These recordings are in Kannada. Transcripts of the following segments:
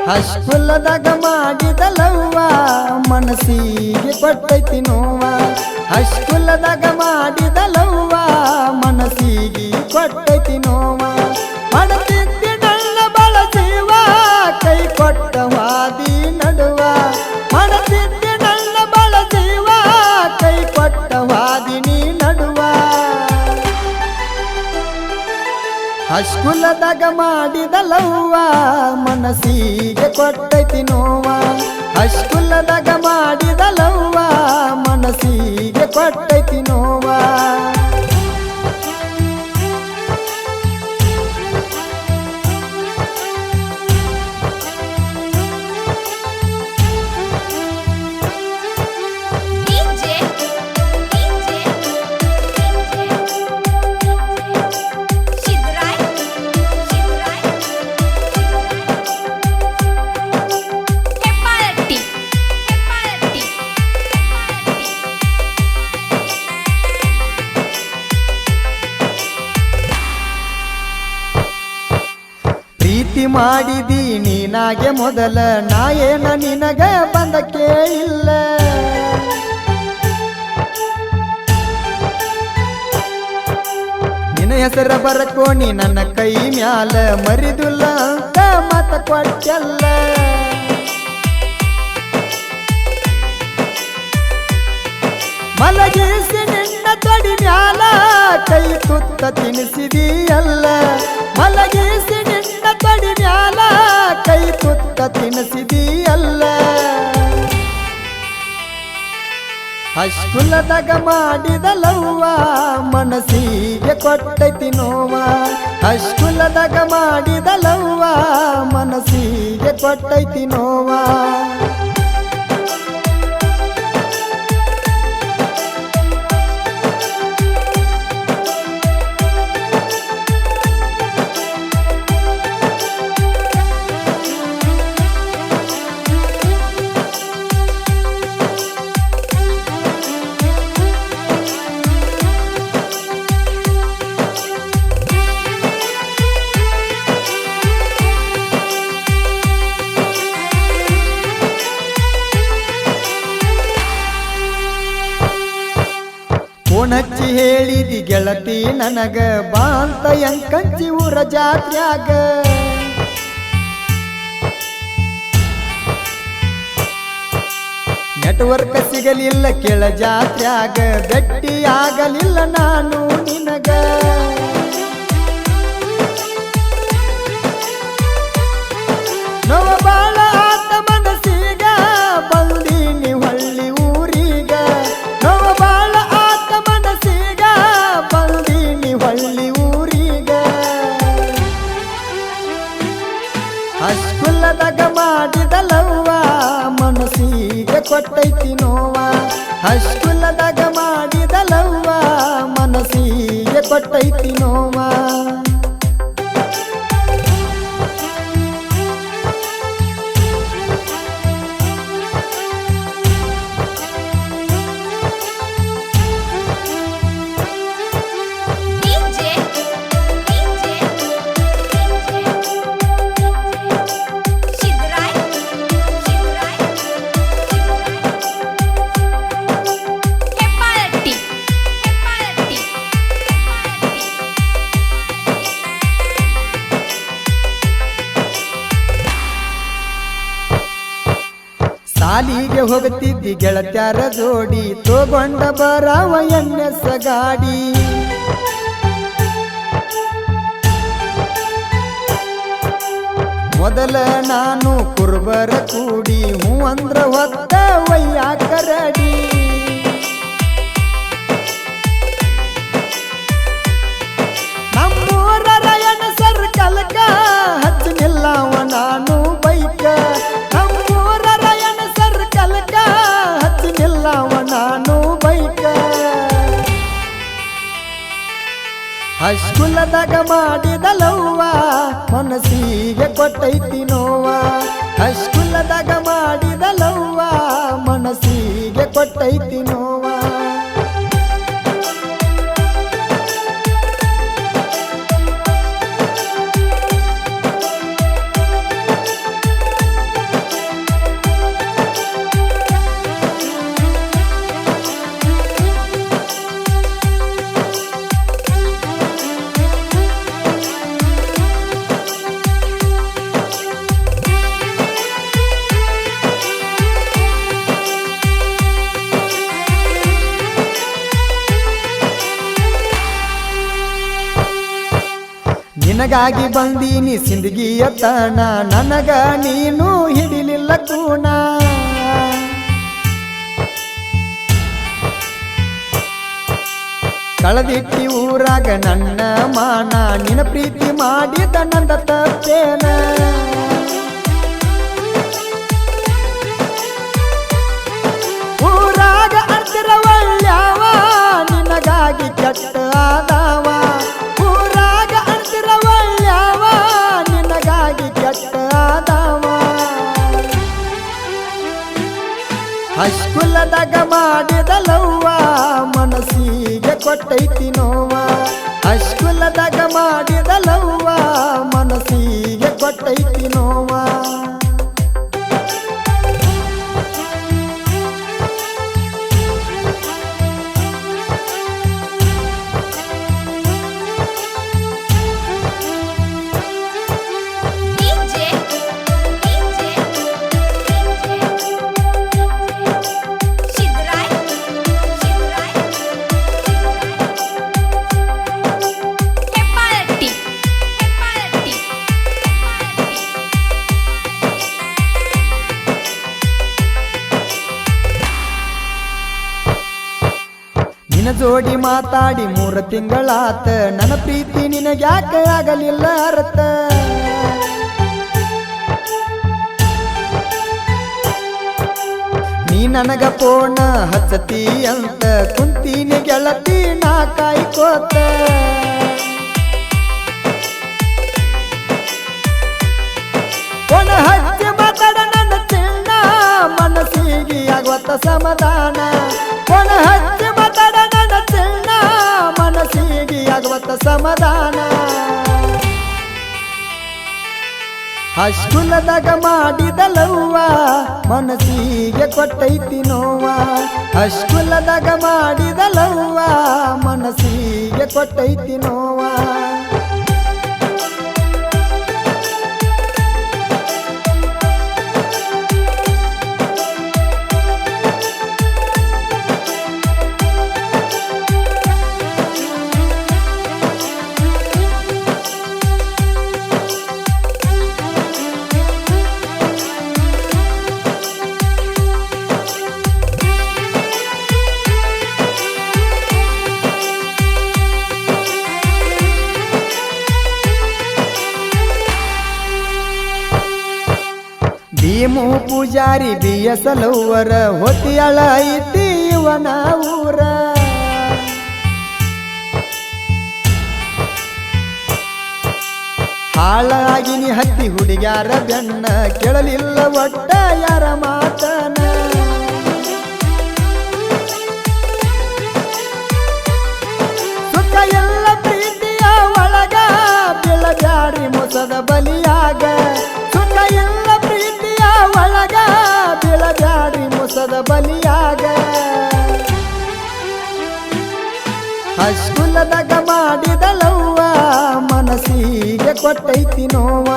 ಹಸ್ಕುಲದಾಗ ಮಾಡಿದ ಲವ್ವ ಮನಸ್ಸಿಗೆ ಕೊಟ್ಟೈತಿ ನೋವ ಹಸ್ಕುಲದಾಗ ಮಾಡಿದ ಲವ್ವ ಮನಸ್ಸಿಗೆ ಕೊಟ್ಟೈತಿ ನೋವ ಮಾಡತಿದ್ದೆ ನನ್ನ ಬಳಸುವ ಕೈ ಕೊಟ್ಟ ವಾದಿ ನಡುವ ಮಾಡತಿದ್ದೆ ನನ್ನ ಬಳಸುವ ಕೈ ಕೊಟ್ಟ ವಾದಿನಿ ನಡುವ ಹಸ್ಕುಲದಾಗ ಮಾಡಿದ ಲವ್ವ ಮನಸ್ಸಿಗೆ ಕೊಟ್ಟೈತಿ ನೋವ ಹಸ್ಕುಲದಾಗ ಮಾಡಿದ ಲವ್ವ ಮನಸ್ಸಿಗೆ ಕೊಟ್ಟೈತಿ ನೋವ ಪ್ರೀತಿ ಮಾಡಿದಿ ನೀನಾಗೆ ಮೊದಲ ನಾ ಏನ ನಿನಗ ಬಂದ ಕೇಳಿಲ್ಲ ನಿನ್ನ ಹೆಸರ ಬರಕೋನಿ ನನ್ನ ಕೈ ಮ್ಯಾಲ ಮರಿದುಲ್ಲ ಅಂತ ಮತ ಕೊಟ್ಟಲ್ಲ ಮಲಗಿಸಿ ನಿನ್ನ ತೊಡಿ ಮ್ಯಾಲ ಕೈ ತುತ್ತ ತಿನಿಸಿದಿಯಲ್ಲ ಮಲಗಿಸಿ ನಿನ್ನ ತೊಡಿ ಮ್ಯಾಲ ಕೈ ತುತ್ತ ತಿನಿಸಿದಿಯಲ್ಲ ಹಸ್ಕುಲದಾಗ ಮಾಡಿದ ಲವ್ವ ಮನಸ್ಸಿಗೆ ಕೊಟ್ಟೈತಿ ನೋವ ಹಸ್ಕುಲದಾಗ ಮಾಡಿದ ಲವ್ವ ಮನಸ್ಸಿಗೆ ಕೊಟ್ಟೈತಿ ನೋವ ಹಚ್ಚಿ ಹೇಳಿದಿ ಗೆಳತಿ ನನಗ ಬಾ ಅಂತ ಎಂಕಂಚಿ ಊರ ಜಾತ್ರ್ಯಾಗ ನೆಟ್ವರ್ಕ್ ಸಿಗಲಿಲ್ಲ ಕೆಳ ಜಾತ್ರ್ಯಾಗ ಗಟ್ಟಿ ಆಗಲಿಲ್ಲ ನಾನು ನಿನಗ ನೋವ ಬಾಳ ಆತ ಮನಸ್ಸಿಗ ಬಂದೀನಿ ಹೊಳ್ಳಿ ಊರಿಗ ನೋವ ಬಾಳ ಹೊಳ್ಳಿ ಊರಿಗ ಹಸ್ಕುಲದಾಗ ಮಾಡಿದ ಲವ್ವ ಮನಸ್ಸಿಗೆ ಕೊಟ್ಟೈತಿ ನೋವ ಹಸ್ಕುಲದಾಗ ಮಾಡಿದ ಲವ್ವ ಮನಸ್ಸಿಗೆ ಕೊಟ್ಟೈತಿ ನೋವ ಸಾಲಿಗೆ ಹೋಗುತ್ತಿದ್ದಿ ಗೆಳತ್ಯಾರ ಜೋಡಿ ತಗೊಂಡ ಬರಾವ ಎನ್ನೆಸ ಗಾಡಿ ಮೊದಲ ನಾನು ಕುರ್ಬರ ಕೂಡಿ ಹೂ ಅಂದ್ರ ಹೊತ್ತ ವಯ್ಯಾಕ ರಡಿ ನಮ್ಮೂರ ರಯನ ಸರ್ಕಲ್ಕ ಹಚ್ಚನಿಲ್ಲವ ನಾನು ಬೈಕ ನಮ್ಮೂರ ರಯನ ಸರ್ಕಲ್ಕ ಹಚ್ಚನಿಲ್ಲವ ನಾನು ಬೈಕ ಹಸ್ಕುಲದಾಗ ಮಾಡಿದ ಲವ್ವ ಮನಸ್ಸಿಗೆ ಕೊಟ್ಟೈತಿ ನೋವ ಹಸ್ಕುಲದಾಗ ಮಾಡಿದ ಲವ್ವ ಮನಸ್ಸಿಗೆ ಕೊಟ್ಟೈತಿ ನೋವ ನಿನಗಾಗಿ ಬಂದೀನಿ ಸಿಂದಗಿಯ ತಾಣ ನನಗ ನೀನು ಹಿಡಿಲಿಲ್ಲ ಕೂಣ ಕಳದಿಟ್ಟಿ ಊರಾಗ ನನ್ನ ಮಾನ ನಿನ ಪ್ರೀತಿ ಮಾಡಿದ ನಂದ ತಪ್ಪೇನ ಊರಾಗ ಅಂತಿರ ಒಳ್ಳ್ಯಾವ ನಿನಗಾಗಿ ಕೆಟ್ಟ ಆದವ ಊರಾಗ ಅಂತಿರ ಒಳ್ಳ್ಯಾವ ನಿನಗಾಗಿ ಕೆಟ್ಟ ಆದವ ಹಸ್ಕುಲದಾಗ ಮಾಡಿದ ಲವ್ವ ಮನಸ್ಸಿಗೆ ಕೊಟ್ಟೈತಿ ನೋವ ಹಸ್ಕುಲದಾಗ ಮಾಡಿದ ಲವ್ವ ಮನಸ್ಸಿಗೆ ಕೊಟ್ಟೈತಿ ನೋವ ನಿನ ಜೋಡಿ ಮಾತಾಡಿ 3 ತಿಂಗಳಾತ ನನ್ನ ಪ್ರೀತಿ ನಿನಗ್ಯಾಕೆ ಆಗಲಿಲ್ಲ ಅರ್ಥ ನೀ ನನಗ ಫೋನ ಹಚ್ಚತಿ ಅಂತ ಕುಂತೀನಿ ಗೆಳತಿ ನಾ ಕಾಯ್ಕೋತ ಫೋನ ಹಚ್ಚಿ ಮಾತಾಡ ನನ್ನ ಚಿನ್ನ ಮನಸ್ಸಿಗೆ ಆಗುತ್ತ ಸಮಾಧಾನ ಫೋನ ಹಚ್ಚಿ ಮಾತಾಡ ನನ್ನ ಚಿನ್ನ ಮನಸ್ಸಿಗೆ ಆಗುತ್ತ ಸಮಾಧಾನ ಹಸ್ಕುಲದಾಗ ಮಾಡಿದ ಲವ್ವ ಮನಸ್ಸಿಗೆ ಕೊಟ್ಟೈತಿ ನೋವ ಹಸ್ಕುಲದಾಗ ಮಾಡಿದ ಲವ್ವ ಮನಸ್ಸಿಗೆ ಕೊಟ್ಟೈತಿ ನೋವ ಭೀಮು ಪೂಜಾರಿ ಬಿಯಸಲವ್ವರ ಹೊತ್ತಿಯಳ ಐತಿ ಇವನ ಊರ ಹಾಳಾಗಿನಿ ಹತ್ತಿ ಹುಡುಗ್ಯಾರ ಬೆನ್ನ ಕೇಳಲಿಲ್ಲ ಒಟ್ಟ ಯಾರ ಮಾತನ ಸುಖ ಎಲ್ಲ ಪ್ರೀತಿಯ ಒಳಗ ಬೀಳಬ್ಯಾಡ್ರಿ ಮೋಸದ ಬಲಿಯಾಗ ಸುಖ ಎಲ್ಲ ಪ್ರೀತಿಯ ಒಳಗ ಬೀಳಬ್ಯಾಡ್ರಿ ಮೋಸದ ಬಲಿಯಾಗ ಹಸ್ಕುಲದಾಗ ಮಾಡಿದ ಲವ್ವ ಮನಸ್ಸಿಗೆ ಕೊಟ್ಟೈತಿ ನೋವ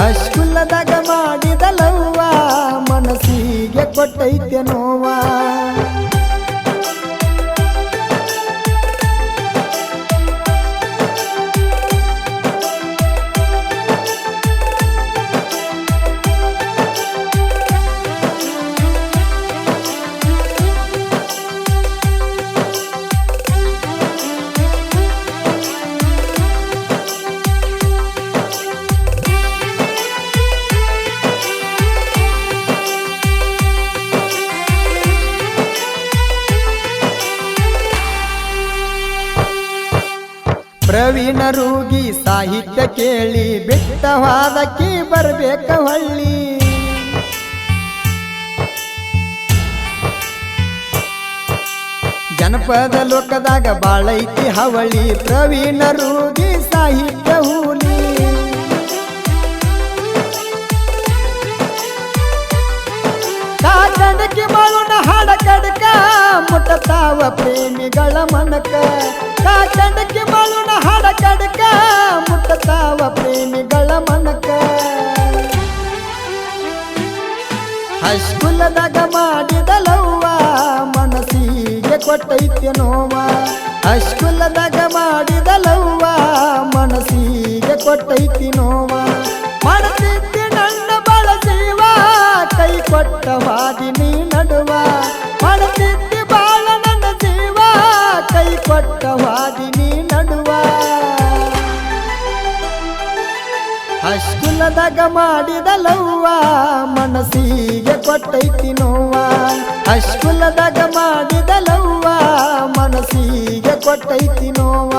ಹಸ್ಕುಲದಾಗ ಮಾಡಿದ ಲವ್ವ ಮನಸ್ಸಿಗೆ ಕೊಟ್ಟೈತಿ ನೋವ ಪ್ರವೀಣ ರೂಗಿ ಸಾಹಿತ್ಯ ಕೇಳಿ ಬಿಟ್ಟವಾದಕ್ಕೆ ಬರ್ಬೇಕ ಹೊಳ್ಳಿ ಜನಪದ ಲೋಕದಾಗ ಬಾಳೈತಿ ಹವಳಿ ಪ್ರವೀಣ ರೂಗಿ ಸಾಹಿತ್ಯ ಹೂಲಿ ಕಾಕಡಕ್ಕೆ ಮಾಳುನ ಹಾಡ ಕಡಕ ಮುಟ್ಟತಾವ ಪ್ರೇಮಿಗಳ ಮನಕ ಕಾಕಡಕ್ಕೆ ಮಾಳುನ ಹಾಡ ಕಡಕ ಮುಟ್ಟತಾವ ಪ್ರೇಮಿಗಳ ಮನಕ ಹಸ್ಕುಲದಾಗ ಮಾಡಿದ ಲವ್ವ ಮನಸ್ಸಿಗೆ ಕೊಟ್ಟೈತಿ ನೋವ ಅಶ್ಕುಲದಾಗ ಮಾಡಿದಲವ್ವ ಮನಸ್ಸಿಗೆ ಕೊಟ್ಟೈತಿ ನೋವ ಮಾಡ್ತಿದ್ದಿ ನನ್ನ ಬಳಸೀವ ಕೈ ಕೊಟ್ಟ ವಾದಿನಿ ನಡುವ ಮಾಡ್ತಿದ್ದಿ ಬಾಳ ನನ್ನ ಜೀವ ಕೈ ಕೊಟ್ಟ ವಾದಿನಿ ನಡುವ ಅಶ್ಕುಲದಾಗ ಮಾಡಿದಲವ್ವ ಮನಸ್ಸಿಗೆ ಕೊಟ್ಟೈತಿ ನೋವ ಅಶ್ಕುಲದಾಗ ಮಾಡಿದಲವ್ವ ಮನಸ್ಸಿಗೆ ಕೊಟ್ಟೈತಿ ನೋವ